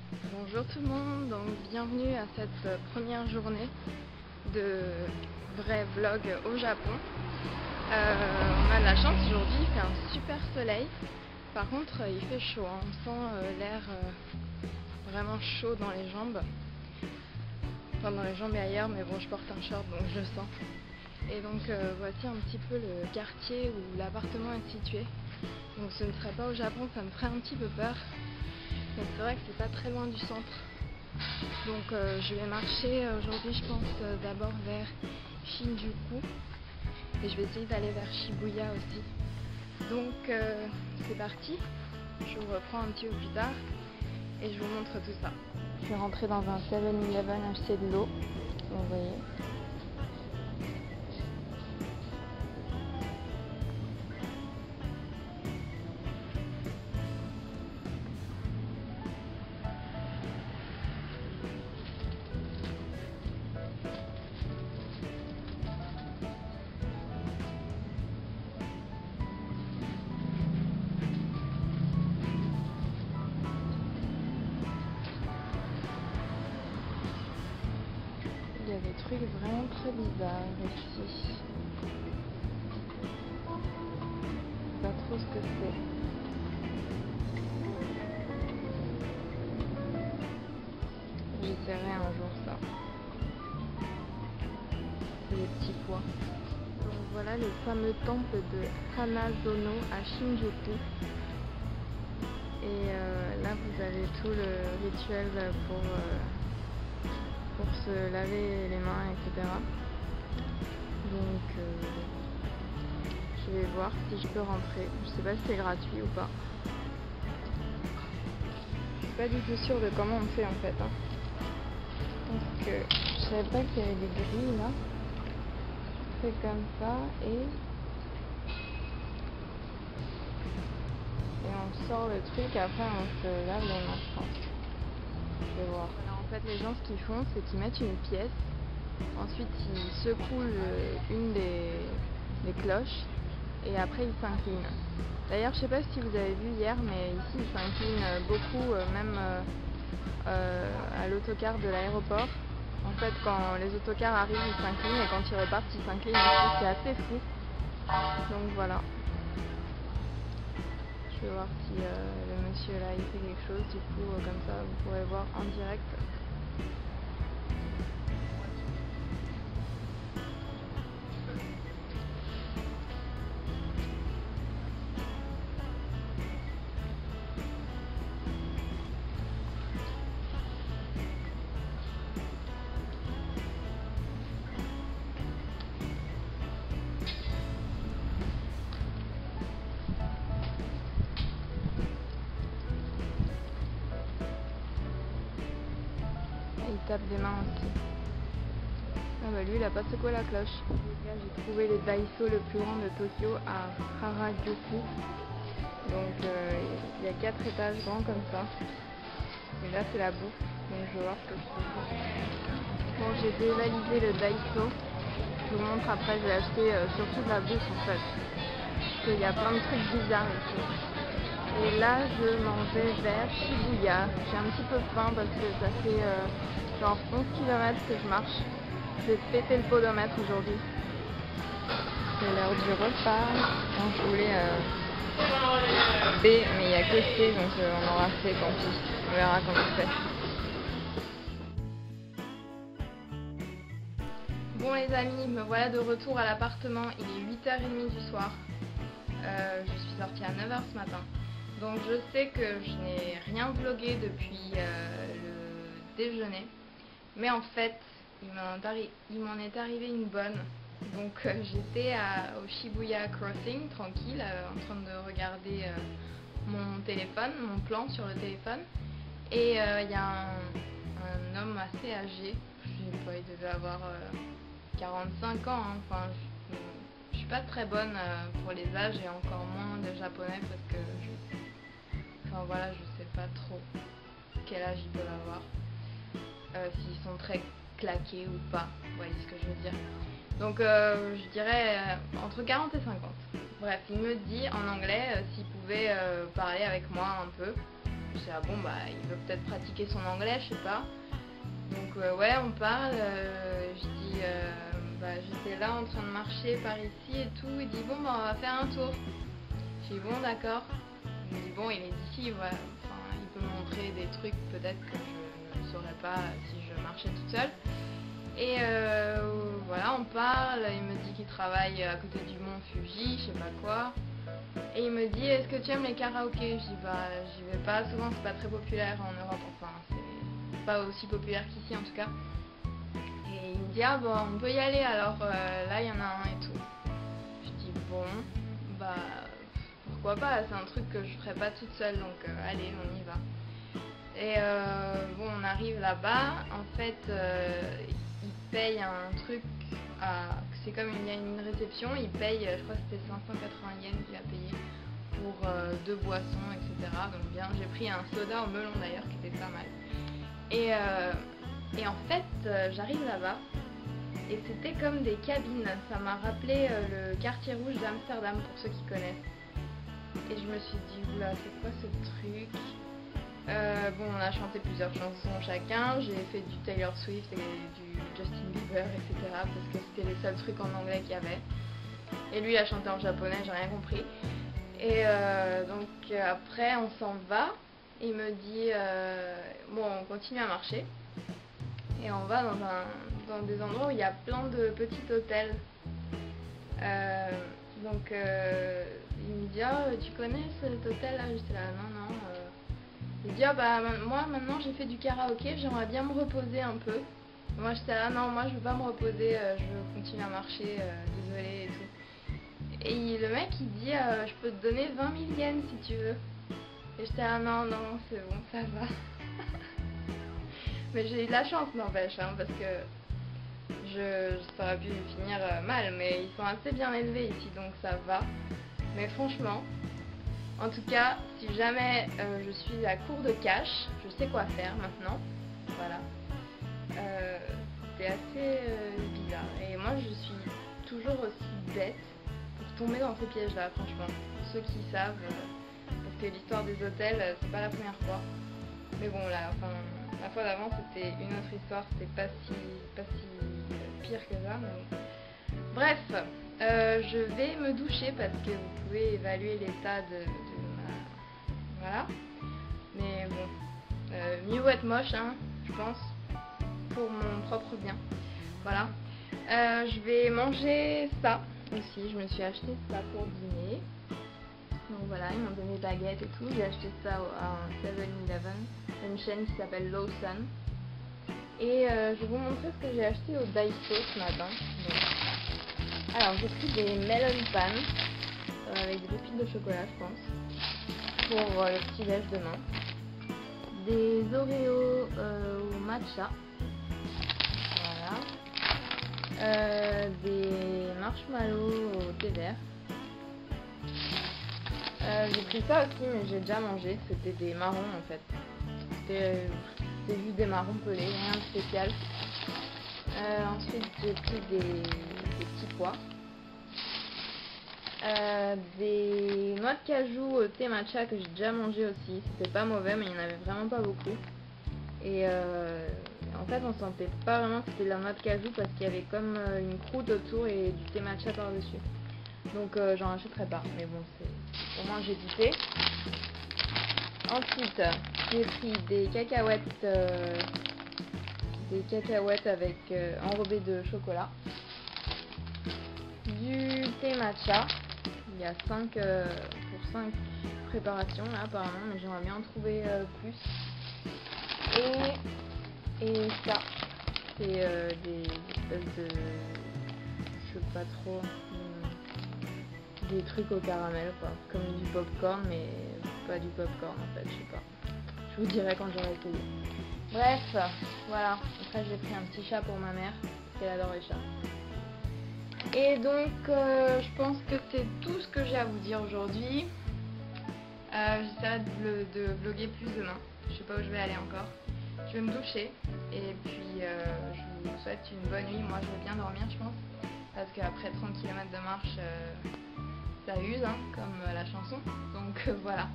Bonjour tout le monde, donc bienvenue à cette première journée de vrai vlog au Japon. On a de la chance aujourd'hui, il fait un super soleil. Par contre il fait chaud, hein. On sent l'air vraiment chaud dans les jambes. Enfin dans les jambes et ailleurs, mais bon je porte un short donc je le sens. Et donc voici un petit peu le quartier où l'appartement est situé. Donc ce ne serait pas au Japon, ça me ferait un petit peu peur. Mais c'est vrai que c'est pas très loin du centre. Donc je vais marcher aujourd'hui je pense d'abord vers Shinjuku. Et je vais essayer d'aller vers Shibuya aussi. Donc c'est parti. Je vous reprends un petit peu plus tard et je vous montre tout ça. Je suis rentrée dans un 7-Eleven acheter de l'eau. Vous voyez. Il y a des trucs vraiment très bizarres ici. Je sais pas trop ce que c'est. J'essaierai un jour ça. C'est des petits pois. Donc voilà le fameux temple de Hanazono à Shinjuku. Et là vous avez tout le rituel pour se laver les mains, etc. Donc je vais voir si je peux rentrer. Je sais pas si c'est gratuit ou pas. Je suis pas du tout sûre de comment on fait en fait. Parce que je savais pas qu'il y avait des grilles là. C'est comme ça et on sort le truc, après on se lave les mains je pense. Je vais voir. Voilà, en fait les gens ce qu'ils font c'est qu'ils mettent une pièce, ensuite ils secouent une des cloches et après ils s'inclinent. D'ailleurs je sais pas si vous avez vu hier mais ici ils s'inclinent beaucoup même à l'autocar de l'aéroport. En fait quand les autocars arrivent ils s'inclinent et quand ils repartent ils s'inclinent aussi, c'est assez fou. Donc voilà. Je vais voir si le monsieur là il fait quelque chose, du coup comme ça vous pourrez voir en direct. Il tape des mains aussi. Ah bah lui il a pas secoué la cloche. Les gars, j'ai trouvé le Daiso le plus grand de Tokyo à Harajuku. Donc il y a 4 étages grands comme ça. Et là c'est la bouffe. Donc je vais voir ce que je trouve. Bon j'ai dévalisé le Daiso. Je vous montre après, je vais acheter surtout de la bouffe en fait. Parce qu'il y a plein de trucs bizarres ici. Et là je m'en vais vers Shibuya. J'ai un petit peu faim parce que ça fait genre 11 km que je marche. Je vais péter le podomètre aujourd'hui. C'est l'heure du repas. Donc, je voulais B, mais il n'y a que C, donc on aura C, tant pis. On verra comment c'est. Bon les amis, me voilà de retour à l'appartement. Il est 8h30 du soir. Je suis sortie à 9h ce matin. Donc je sais que je n'ai rien vlogué depuis le déjeuner. Mais en fait, il m'en est arrivé une bonne. Donc j'étais au Shibuya Crossing, tranquille, en train de regarder mon téléphone, mon plan sur le téléphone. Et il y a un homme assez âgé, je sais pas, il devait avoir 45 ans, hein. Enfin, je suis pas très bonne pour les âges et encore moins de japonais parce que enfin voilà, je sais pas trop quel âge ils peuvent avoir. S'ils sont très claqués ou pas, vous voyez ce que je veux dire. Donc je dirais entre 40 et 50. Bref, il me dit en anglais s'il pouvait parler avec moi un peu. Je sais, ah bon, bah il veut peut-être pratiquer son anglais, je sais pas. Donc ouais, on parle, je dis, bah j'étais là en train de marcher par ici et tout. Il dit, bon, bah on va faire un tour. Je dis, bon, d'accord. Il me dit, bon, il est d'ici, ouais. Enfin, il peut me montrer des trucs peut-être que je ne saurais pas si je marchais toute seule. Et voilà, on parle, il me dit qu'il travaille à côté du mont Fuji, je sais pas quoi. Et il me dit, est-ce que tu aimes les karaokés? Je dis, bah j'y vais pas souvent, c'est pas très populaire en Europe, enfin c'est pas aussi populaire qu'ici en tout cas. Et il me dit, ah bon, on peut y aller alors, là il y en a un et tout. Je dis, bon, bah pourquoi pas, c'est un truc que je ferais pas toute seule, donc allez, on y va. Et bon, on arrive là-bas, en fait il paye un truc, c'est comme il y a une réception, il paye, je crois que c'était 580 yens qu'il a payé pour 2 boissons, etc. Donc bien, j'ai pris un soda au melon d'ailleurs qui était pas mal. Et en fait, j'arrive là-bas et c'était comme des cabines, ça m'a rappelé le quartier rouge d'Amsterdam pour ceux qui connaissent. Et je me suis dit, oula, c'est quoi ce truc? Bon, on a chanté plusieurs chansons chacun, j'ai fait du Taylor Swift et du Justin Bieber, etc. parce que c'était les seuls trucs en anglais qu'il y avait. Et lui a chanté en japonais, j'ai rien compris. Et donc après on s'en va, il me dit, bon on continue à marcher. Et on va dans des endroits où il y a plein de petits hôtels. Donc il me dit, ah tu connais cet hôtel là? J'étais là, non. Il dit, ah bah moi maintenant j'ai fait du karaoké, j'aimerais bien me reposer un peu. Moi j'étais là, non, moi je veux pas me reposer, je veux continuer à marcher, désolé et tout. Et le mec il dit, je peux te donner 20 000 yens si tu veux. Et j'étais là, non, c'est bon, ça va. Mais j'ai eu de la chance n'empêche, hein, parce que ça aurait pu finir mal, mais ils sont assez bien élevés ici, donc ça va. Mais franchement, en tout cas, si jamais je suis à court de cash, je sais quoi faire maintenant. Voilà. C'était assez bizarre. Et moi, je suis toujours aussi bête pour tomber dans ces pièges-là, franchement. Pour ceux qui savent, parce que l'histoire des hôtels, c'est pas la première fois. Mais bon, là, enfin, la fois d'avant, c'était une autre histoire. C'était pas si pire que ça. Mais... Bref, je vais me doucher parce que vous pouvez évaluer l'état de ma... Voilà. Mais bon, mieux être moche, hein, je pense, pour mon propre bien. Voilà. Je vais manger ça aussi. Je me suis acheté ça pour dîner. Donc voilà, ils m'ont donné baguettes et tout. J'ai acheté ça à un 7-Eleven, une chaîne qui s'appelle Lawson. Et je vais vous montrer ce que j'ai acheté au Daiso ce matin. Donc, alors j'ai pris des melon pan avec des pépites de chocolat, je pense, pour le petit déj demain. Des Oreos au matcha. Voilà. Des marshmallows au thé vert. J'ai pris ça aussi, mais j'ai déjà mangé. C'était des marrons en fait. C'était juste des marrons pelés, rien de spécial. Ensuite, j'ai pris des petits pois. Des noix de cajou au thé matcha que j'ai déjà mangé aussi. C'était pas mauvais, mais il n'y en avait vraiment pas beaucoup. Et en fait, on sentait pas vraiment que c'était de la noix de cajou parce qu'il y avait comme une croûte autour et du thé matcha par-dessus. Donc j'en achèterai pas, mais bon, c'est au moins j'ai goûté. Ensuite, j'ai pris des cacahuètes avec enrobées de chocolat, du thé matcha. Il y a 5 pour 5 préparations là apparemment, mais j'aimerais bien en trouver plus. Et ça, c'est des espèces de, je sais pas trop, des trucs au caramel quoi, comme du popcorn, mais pas du popcorn en fait, je sais pas. Je vous dirai quand j'aurai essayé. Bref, voilà. Après j'ai pris un petit chat pour ma mère, parce qu'elle adore les chats. Et donc je pense que c'est tout ce que j'ai à vous dire aujourd'hui. J'essaierai de vlogger plus demain. Je sais pas où je vais aller encore. Je vais me doucher et puis je vous souhaite une bonne nuit. Moi je vais bien dormir je pense, parce qu'après 30 km de marche ça use, hein, comme la chanson. Donc voilà.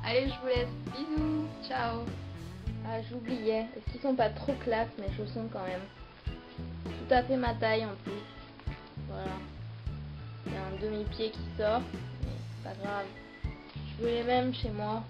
Allez, je vous laisse. Bisous. Ciao. Ah, j'oubliais. Est-ce qu'ils sont pas trop classe mes chaussons quand même? Tout à fait ma taille en plus. Voilà. Il y a un demi-pied qui sort. Mais c'est pas grave. Je veux les mêmes chez moi.